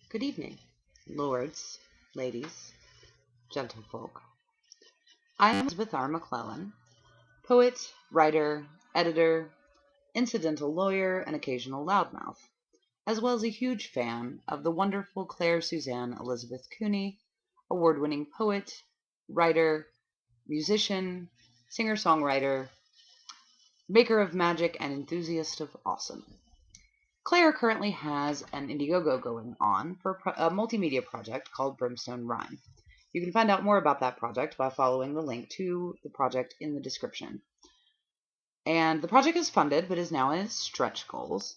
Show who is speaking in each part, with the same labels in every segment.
Speaker 1: Good evening, lords, ladies, gentlefolk. I am Elizabeth R. McClellan, poet, writer, editor, incidental lawyer, and occasional loudmouth, as well as a huge fan of the wonderful Claire Suzanne Elizabeth Cooney, award-winning poet, writer, musician, singer-songwriter, maker of magic, and enthusiast of awesome. Claire currently has an IndieGoGo going on for a multimedia project called BRIMSTONE RHINE. You can find out more about that project by following the link to the project in the description. And the project is funded, but is now in its stretch goals.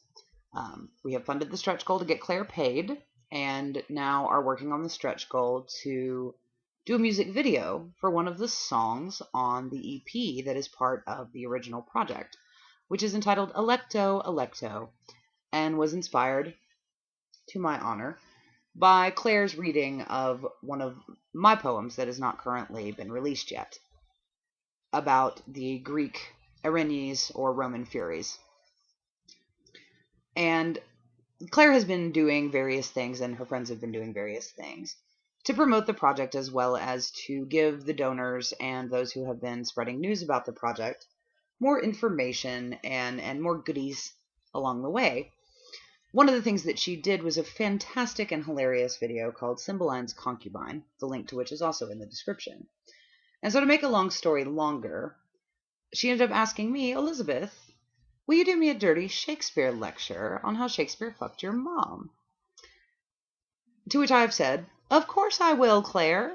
Speaker 1: We have funded the stretch goal to get Claire paid, and now are working on the stretch goal to do a music video for one of the songs on the EP that is part of the original project, which is entitled Electo, Electo, and was inspired, to my honor, by Claire's reading of one of my poems that has not currently been released yet, about the Greek Erinyes or Roman Furies. And Claire has been doing various things, and her friends have been doing various things, to promote the project as well as to give the donors and those who have been spreading news about the project more information and more goodies along the way. One of the things that she did was a fantastic and hilarious video called Cymbeline's Concubine, the link to which is also in the description. And so to make a long story longer, she ended up asking me, Elizabeth, will you do me a dirty Shakespeare lecture on how Shakespeare fucked your mom? To which I have said, of course I will, Claire,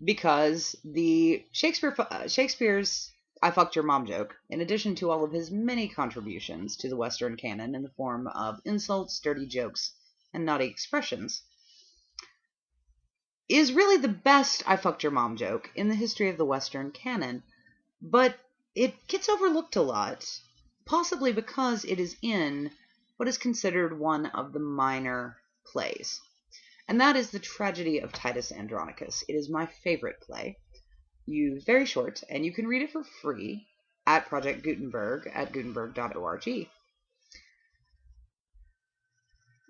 Speaker 1: because the Shakespeare's I fucked your mom joke, in addition to all of his many contributions to the Western canon in the form of insults, dirty jokes, and naughty expressions, is really the best I fucked your mom joke in the history of the Western canon, but it gets overlooked a lot, possibly because it is in what is considered one of the minor plays, and that is the tragedy of Titus Andronicus. It is my favorite play. Very short, and you can read it for free at Project Gutenberg at gutenberg.org.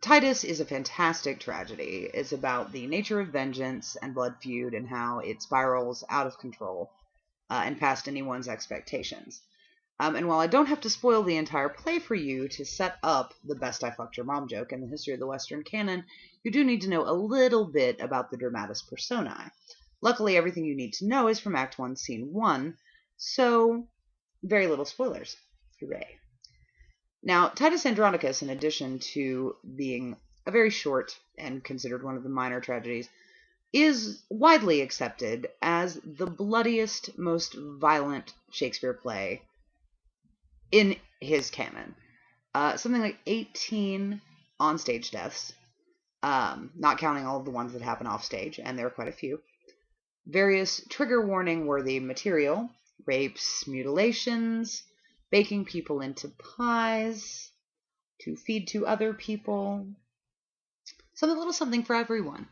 Speaker 1: Titus is a fantastic tragedy. It's about the nature of vengeance and blood feud and how it spirals out of control and past anyone's expectations. And while I don't have to spoil the entire play for you to set up the best I fucked your mom joke in the history of the Western canon, you do need to know a little bit about the dramatis personae. Luckily, everything you need to know is from Act 1, Scene 1, so very little spoilers. Hooray. Now, Titus Andronicus, in addition to being a very short and considered one of the minor tragedies, is widely accepted as the bloodiest, most violent Shakespeare play in his canon. Something like 18 on-stage deaths, not counting all of the ones that happen off-stage, and there are quite a few. Various trigger warning worthy material, rapes, mutilations, baking people into pies, to feed to other people, a little something for everyone.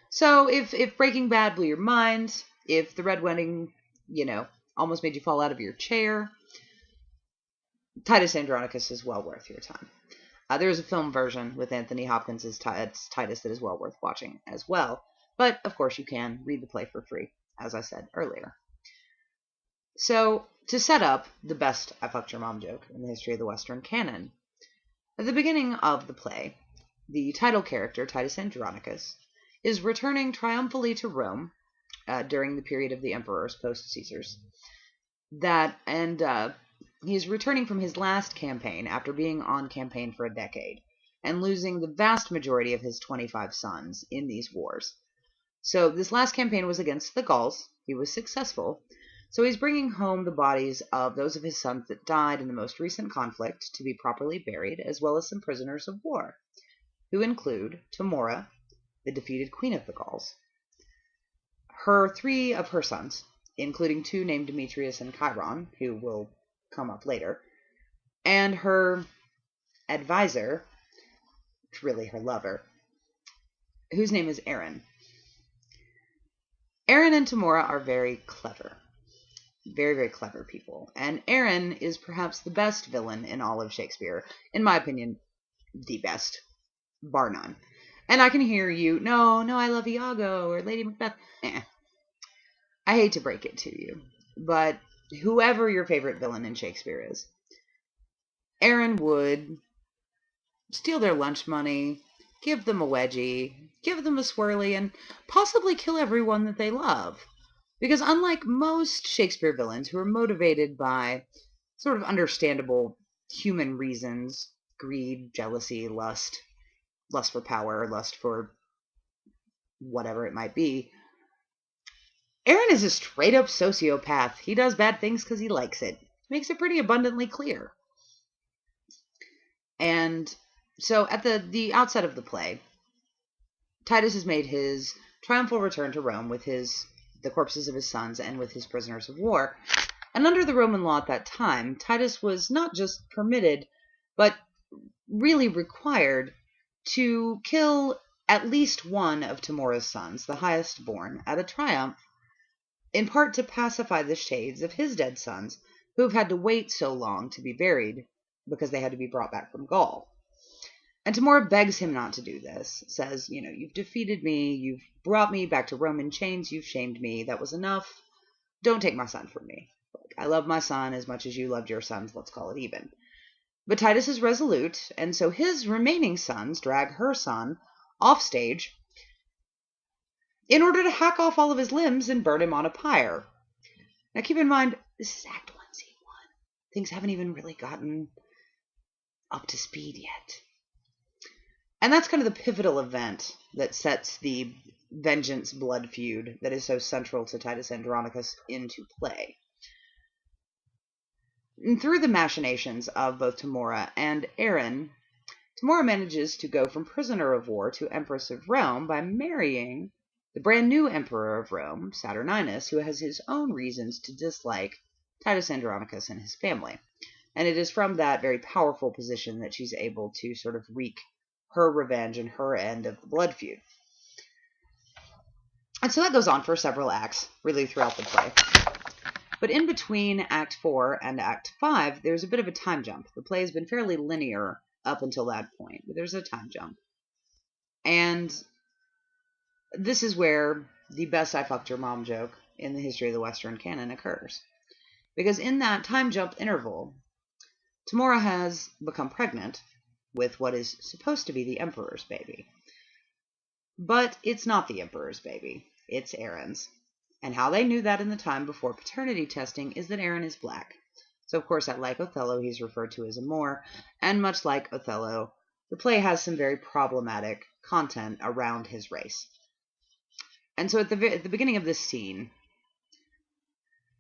Speaker 1: So if Breaking Bad blew your mind, if The Red Wedding, almost made you fall out of your chair, Titus Andronicus is well worth your time. There is a film version with Anthony Hopkins as Titus that is well worth watching as well. But, of course, you can read the play for free, as I said earlier. So, to set up the best I fucked your mom joke in the history of the Western canon, at the beginning of the play, the title character, Titus Andronicus, is returning triumphantly to Rome during the period of the emperors post-Caesars. He is returning from his last campaign after being on campaign for a decade and losing the vast majority of his 25 sons in these wars. So this last campaign was against the Gauls. He was successful. So he's bringing home the bodies of those of his sons that died in the most recent conflict to be properly buried, as well as some prisoners of war, who include Tamora, the defeated queen of the Gauls, three of her sons, including two named Demetrius and Chiron, who will come up later, and her advisor, really her lover, whose name is Aaron. Aaron and Tamora are very clever. Very, very clever people. And Aaron is perhaps the best villain in all of Shakespeare. In my opinion, the best. Bar none. And I can hear you, no, I love Iago or Lady Macbeth. I hate to break it to you, but whoever your favorite villain in Shakespeare is, Aaron would steal their lunch money, give them a wedgie, give them a swirly, and possibly kill everyone that they love. Because unlike most Shakespeare villains who are motivated by sort of understandable human reasons, greed, jealousy, lust for power, lust for whatever it might be, Aaron is a straight up sociopath. He does bad things because he likes it. Makes it pretty abundantly clear. And so at the outset of the play, Titus has made his triumphal return to Rome with the corpses of his sons and with his prisoners of war. And under the Roman law at that time, Titus was not just permitted, but really required to kill at least one of Timora's sons, the highest born, at a triumph, in part to pacify the shades of his dead sons, who have had to wait so long to be buried because they had to be brought back from Gaul. And Timora begs him not to do this, says, you've defeated me, you've brought me back to Rome in chains, you've shamed me, that was enough, don't take my son from me. I love my son as much as you loved your sons, let's call it even. But Titus is resolute, and so his remaining sons drag her son off stage in order to hack off all of his limbs and burn him on a pyre. Now keep in mind, this is Act 1, Scene 1. Things haven't even really gotten up to speed yet. And that's kind of the pivotal event that sets the vengeance blood feud that is so central to Titus Andronicus into play. And through the machinations of both Timora and Aaron, Timora manages to go from prisoner of war to Empress of Rome by marrying the brand new Emperor of Rome, Saturninus, who has his own reasons to dislike Titus Andronicus and his family. And it is from that very powerful position that she's able to sort of wreak her revenge and her end of the blood feud. And so that goes on for several acts, really throughout the play. But in between Act 4 and Act 5, there's a bit of a time jump. The play has been fairly linear up until that point, but there's a time jump. And this is where the best I fucked your mom joke in the history of the Western canon occurs. Because in that time jump interval, Timora has become pregnant with what is supposed to be the Emperor's baby. But it's not the Emperor's baby, it's Aaron's. And how they knew that in the time before paternity testing is that Aaron is black. So of course, like Othello, he's referred to as a Moor, and much like Othello, the play has some very problematic content around his race. And so at the beginning of this scene,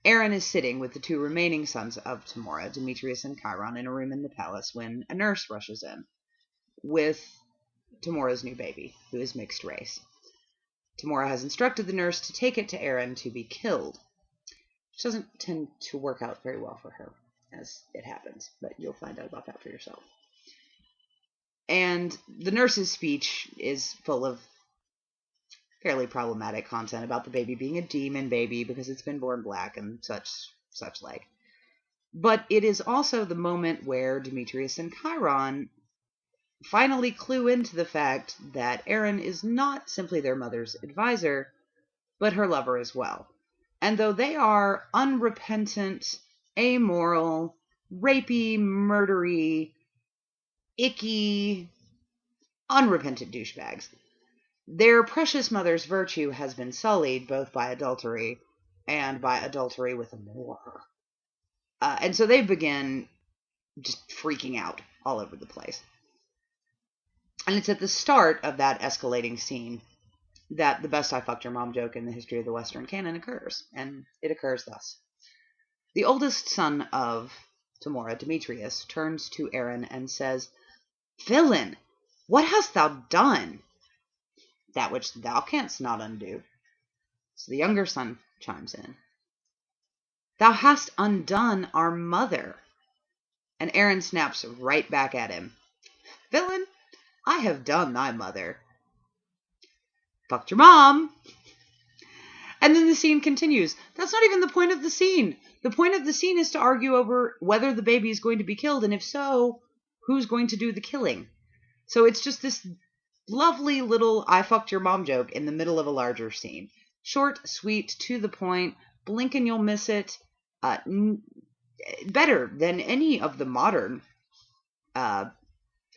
Speaker 1: Aaron is sitting with the two remaining sons of Timora, Demetrius and Chiron, in a room in the palace when a nurse rushes in with Timora's new baby, who is mixed race. Timora has instructed the nurse to take it to Aaron to be killed, which doesn't tend to work out very well for her, as it happens, but you'll find out about that for yourself. And the nurse's speech is full of fairly problematic content about the baby being a demon baby because it's been born black and such like. But it is also the moment where Demetrius and Chiron finally clue into the fact that Aaron is not simply their mother's advisor, but her lover as well. And though they are unrepentant, amoral, rapey, murdery, icky, unrepentant douchebags, their precious mother's virtue has been sullied both by adultery and by adultery with a Moor. And so they begin just freaking out all over the place. And it's at the start of that escalating scene that the best I fucked your mom joke in the history of the Western canon occurs. And it occurs thus. The oldest son of Timora, Demetrius, turns to Aaron and says, "Villain, what hast thou done? That which thou canst not undo." So the younger son chimes in, "Thou hast undone our mother." And Aaron snaps right back at him, "Villain, I have done thy mother. Fucked your mom." And then the scene continues. That's not even the point of the scene. The point of the scene is to argue over whether the baby is going to be killed, and if so, who's going to do the killing. So it's just this lovely little I fucked your mom joke in the middle of a larger scene. Short, sweet, to the point, blink and you'll miss it. Better than any of the modern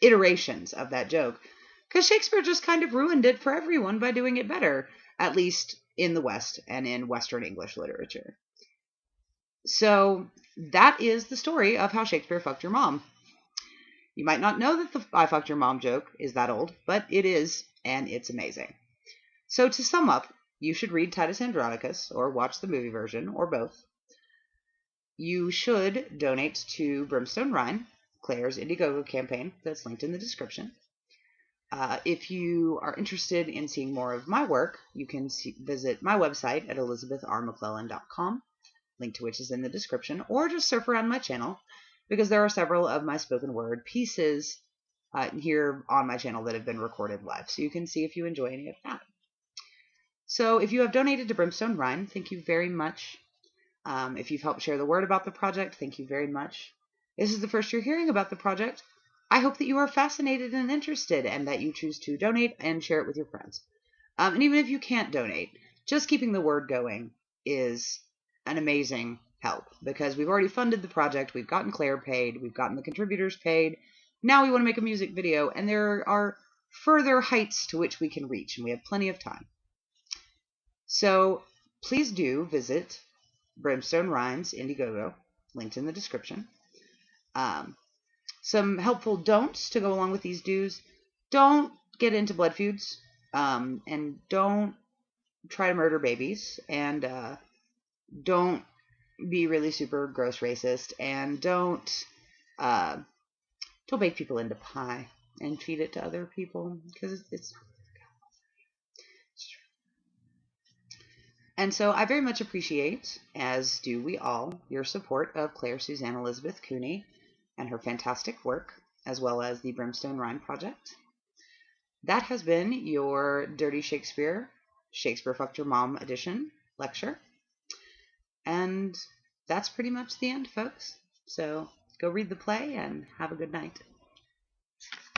Speaker 1: iterations of that joke, because Shakespeare just kind of ruined it for everyone by doing it better, at least in the West and in Western English literature. So that is the story of how Shakespeare fucked your mom. You might not know that the I fucked your mom joke is that old, but it is, and it's amazing. So to sum up, you should read Titus Andronicus or watch the movie version, or both. You should donate to Brimstone Rhine, Claire's IndieGoGo campaign that's linked in the description. If you are interested in seeing more of my work, you can visit my website at elizabethrmcclellan.com, link to which is in the description, or just surf around my channel, because there are several of my spoken word pieces here on my channel that have been recorded live, so you can see if you enjoy any of that. So if you have donated to Brimstone Rhine, thank you very much. If you've helped share the word about the project, thank you very much. This is the first you're hearing about the project. I hope that you are fascinated and interested, and that you choose to donate and share it with your friends. And even if you can't donate, just keeping the word going is an amazing help, because we've already funded the project, we've gotten Claire paid, we've gotten the contributors paid. Now we want to make a music video, and there are further heights to which we can reach, and we have plenty of time. So please do visit Brimstone Rhine's IndieGoGo, linked in the description. Some helpful don'ts to go along with these do's. Don't get into blood feuds, and don't try to murder babies, and don't be really super gross racist, and don't bake people into pie and feed it to other people, because it's not. And so I very much appreciate, as do we all, your support of Claire Suzanne Elizabeth Cooney and her fantastic work, as well as the Brimstone Rhine project. That has been your Dirty Shakespeare, Shakespeare Fucked Your Mom edition lecture. And that's pretty much the end, folks. So go read the play and have a good night.